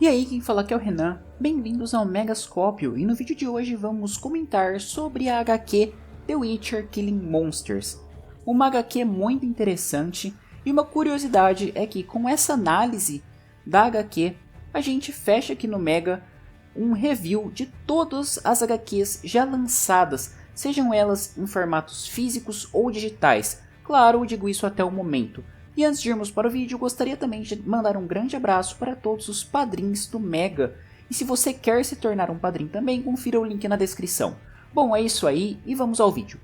E aí, quem fala aqui é o Renan, bem-vindos ao Megascópio, e no vídeo de hoje vamos comentar sobre a HQ The Witcher Killing Monsters. Uma HQ muito interessante, e uma curiosidade é que com essa análise da HQ, a gente fecha aqui no Mega um review de todas as HQs já lançadas, sejam elas em formatos físicos ou digitais. Claro, eu digo isso até o momento. E antes de irmos para o vídeo, gostaria também de mandar um grande abraço para todos os padrinhos do Mega. E se você quer se tornar um padrinho também, confira o link na descrição. Bom, é isso aí e vamos ao vídeo.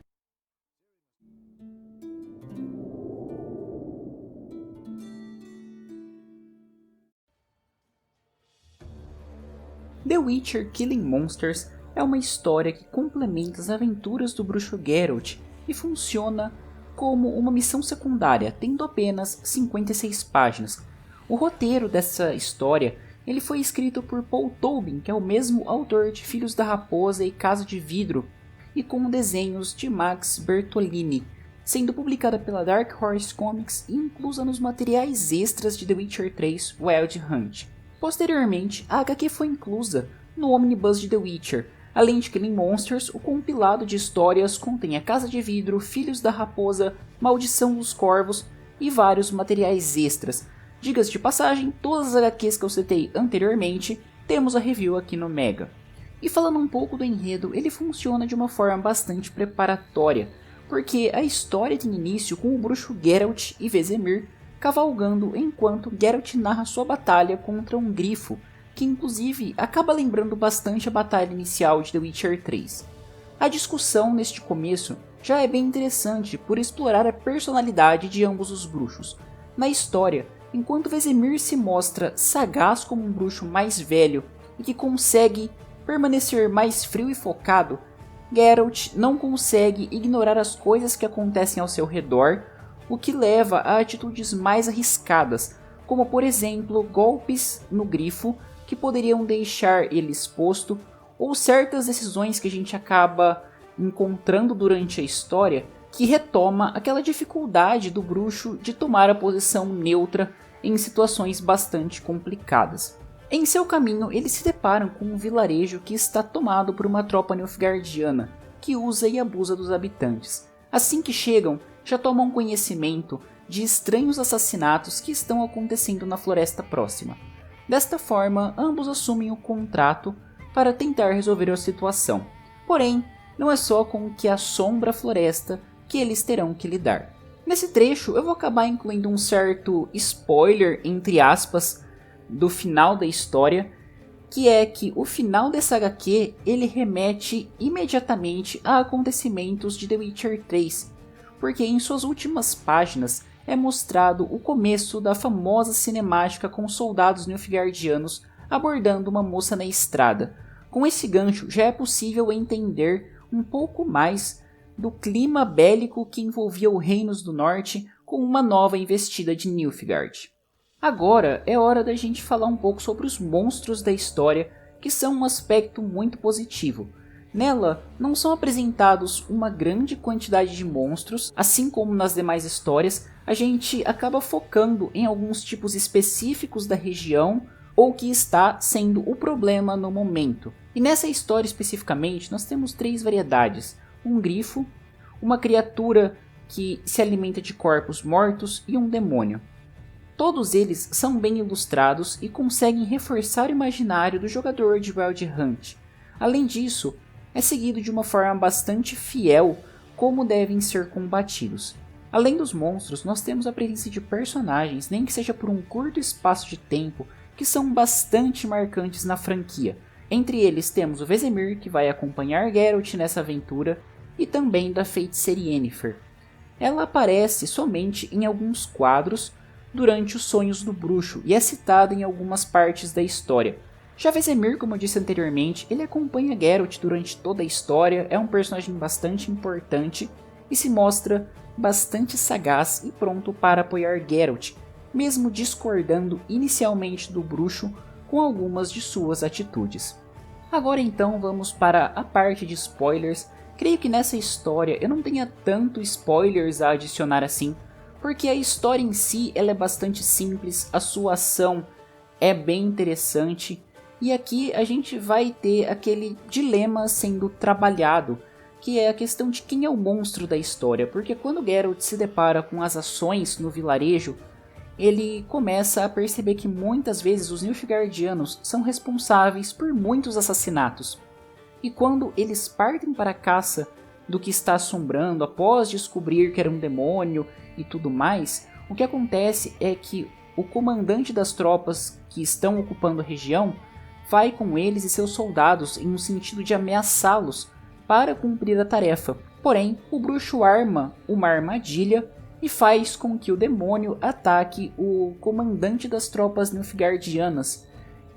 The Witcher Killing Monsters é uma história que complementa as aventuras do bruxo Geralt e funciona como uma missão secundária, tendo apenas 56 páginas. O roteiro dessa história ele foi escrito por Paul Tobin, que é o mesmo autor de Filhos da Raposa e Casa de Vidro, e com desenhos de Max Bertolini, sendo publicada pela Dark Horse Comics e inclusa nos materiais extras de The Witcher 3 Wild Hunt. Posteriormente, a HQ foi inclusa no Omnibus de The Witcher. Além de Killing Monsters, o compilado de histórias contém A Casa de Vidro, Filhos da Raposa, Maldição dos Corvos e vários materiais extras. Diga-se de passagem, todas as HQs que eu citei anteriormente, temos a review aqui no Mega. E falando um pouco do enredo, ele funciona de uma forma bastante preparatória, porque a história tem início com o bruxo Geralt e Vesemir cavalgando enquanto Geralt narra sua batalha contra um grifo, que inclusive acaba lembrando bastante a batalha inicial de The Witcher 3. A discussão neste começo já é bem interessante por explorar a personalidade de ambos os bruxos. Na história, enquanto Vesemir se mostra sagaz como um bruxo mais velho e que consegue permanecer mais frio e focado, Geralt não consegue ignorar as coisas que acontecem ao seu redor, o que leva a atitudes mais arriscadas, como por exemplo golpes no grifo que poderiam deixar ele exposto, ou certas decisões que a gente acaba encontrando durante a história que retoma aquela dificuldade do bruxo de tomar a posição neutra em situações bastante complicadas. Em seu caminho, eles se deparam com um vilarejo que está tomado por uma tropa nilfgaardiana, que usa e abusa dos habitantes. Assim que chegam, já tomam conhecimento de estranhos assassinatos que estão acontecendo na floresta próxima. Desta forma, ambos assumem o contrato para tentar resolver a situação. Porém, não é só com o que assombra a floresta que eles terão que lidar. Nesse trecho, eu vou acabar incluindo um certo spoiler, entre aspas, do final da história, que é que o final dessa HQ ele remete imediatamente a acontecimentos de The Witcher 3, porque em suas últimas páginas é mostrado o começo da famosa cinemática com soldados nilfgaardianos abordando uma moça na estrada. Com esse gancho já é possível entender um pouco mais do clima bélico que envolvia os Reinos do Norte com uma nova investida de Nilfgaard. Agora é hora da gente falar um pouco sobre os monstros da história, que são um aspecto muito positivo. Nela, não são apresentados uma grande quantidade de monstros, assim como nas demais histórias, a gente acaba focando em alguns tipos específicos da região ou que está sendo o problema no momento. E nessa história especificamente, nós temos 3 variedades: um grifo, uma criatura que se alimenta de corpos mortos e um demônio. Todos eles são bem ilustrados e conseguem reforçar o imaginário do jogador de Wild Hunt. Além disso, é seguido de uma forma bastante fiel como devem ser combatidos. Além dos monstros, nós temos a presença de personagens, nem que seja por um curto espaço de tempo, que são bastante marcantes na franquia. Entre eles temos o Vesemir, que vai acompanhar Geralt nessa aventura, e também da feiticeira Yennefer. Ela aparece somente em alguns quadros durante os sonhos do bruxo e é citada em algumas partes da história. Já Vesemir, como eu disse anteriormente, ele acompanha Geralt durante toda a história, é um personagem bastante importante e se mostra bastante sagaz e pronto para apoiar Geralt, mesmo discordando inicialmente do bruxo com algumas de suas atitudes. Agora então vamos para a parte de spoilers. Creio que nessa história eu não tenha tanto spoilers a adicionar assim, porque a história em si ela é bastante simples, a sua ação é bem interessante. E aqui a gente vai ter aquele dilema sendo trabalhado, que é a questão de quem é o monstro da história, porque quando Geralt se depara com as ações no vilarejo, ele começa a perceber que muitas vezes os Nilfgaardianos são responsáveis por muitos assassinatos. E quando eles partem para a caça do que está assombrando, após descobrir que era um demônio e tudo mais, o que acontece é que o comandante das tropas que estão ocupando a região vai com eles e seus soldados em um sentido de ameaçá-los para cumprir a tarefa. Porém, o bruxo arma uma armadilha e faz com que o demônio ataque o comandante das tropas Nilfgaardianas.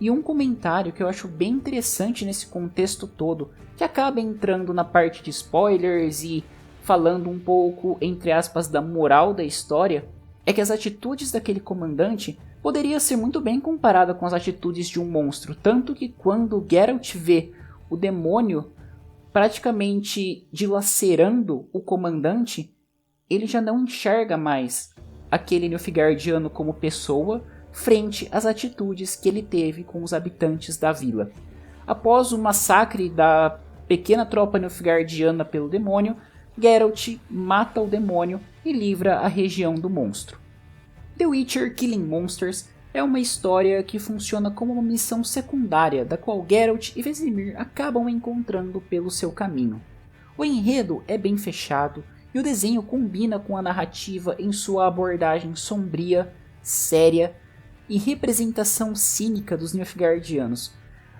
E um comentário que eu acho bem interessante nesse contexto todo, que acaba entrando na parte de spoilers e falando um pouco, entre aspas, da moral da história, é que as atitudes daquele comandante poderia ser muito bem comparada com as atitudes de um monstro, tanto que quando Geralt vê o demônio praticamente dilacerando o comandante, ele já não enxerga mais aquele Nilfgaardiano como pessoa frente às atitudes que ele teve com os habitantes da vila. Após o massacre da pequena tropa Nilfgaardiana pelo demônio, Geralt mata o demônio e livra a região do monstro. The Witcher Killing Monsters é uma história que funciona como uma missão secundária, da qual Geralt e Vesemir acabam encontrando pelo seu caminho. O enredo é bem fechado e o desenho combina com a narrativa em sua abordagem sombria, séria e representação cínica dos Nilfgaardianos.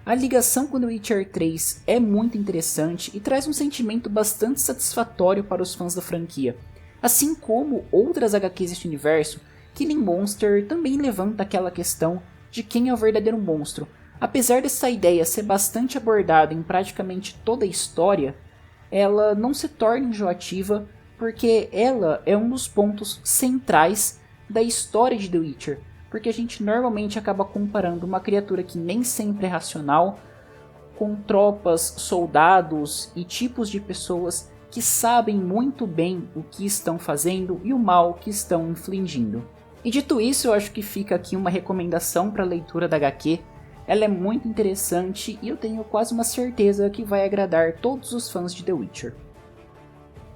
A ligação com The Witcher 3 é muito interessante e traz um sentimento bastante satisfatório para os fãs da franquia. Assim como outras HQs deste universo, Killing Monster também levanta aquela questão de quem é o verdadeiro monstro. Apesar dessa ideia ser bastante abordada em praticamente toda a história, ela não se torna enjoativa porque ela é um dos pontos centrais da história de The Witcher, porque a gente normalmente acaba comparando uma criatura que nem sempre é racional com tropas, soldados e tipos de pessoas que sabem muito bem o que estão fazendo e o mal que estão infligindo. E dito isso, eu acho que fica aqui uma recomendação para a leitura da HQ. Ela é muito interessante e eu tenho quase uma certeza que vai agradar todos os fãs de The Witcher.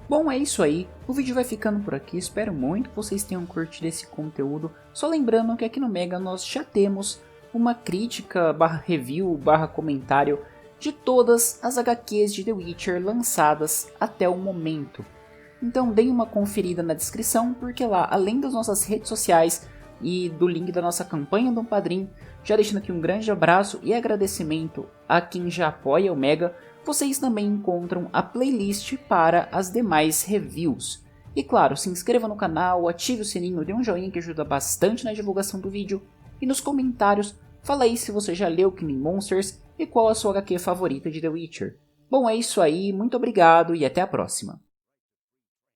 Bom, é isso aí, o vídeo vai ficando por aqui, espero muito que vocês tenham curtido esse conteúdo. Só lembrando que aqui no Mega nós já temos uma crítica, review, comentário de todas as HQs de The Witcher lançadas até o momento. Então deem uma conferida na descrição, porque lá, além das nossas redes sociais e do link da nossa campanha do Padrim, já deixando aqui um grande abraço e agradecimento a quem já apoia o Mega, vocês também encontram a playlist para as demais reviews. E claro, se inscreva no canal, ative o sininho, dê um joinha que ajuda bastante na divulgação do vídeo. E nos comentários, fala aí se você já leu Killing Monsters e qual a sua HQ favorita de The Witcher. Bom, é isso aí, muito obrigado e até a próxima.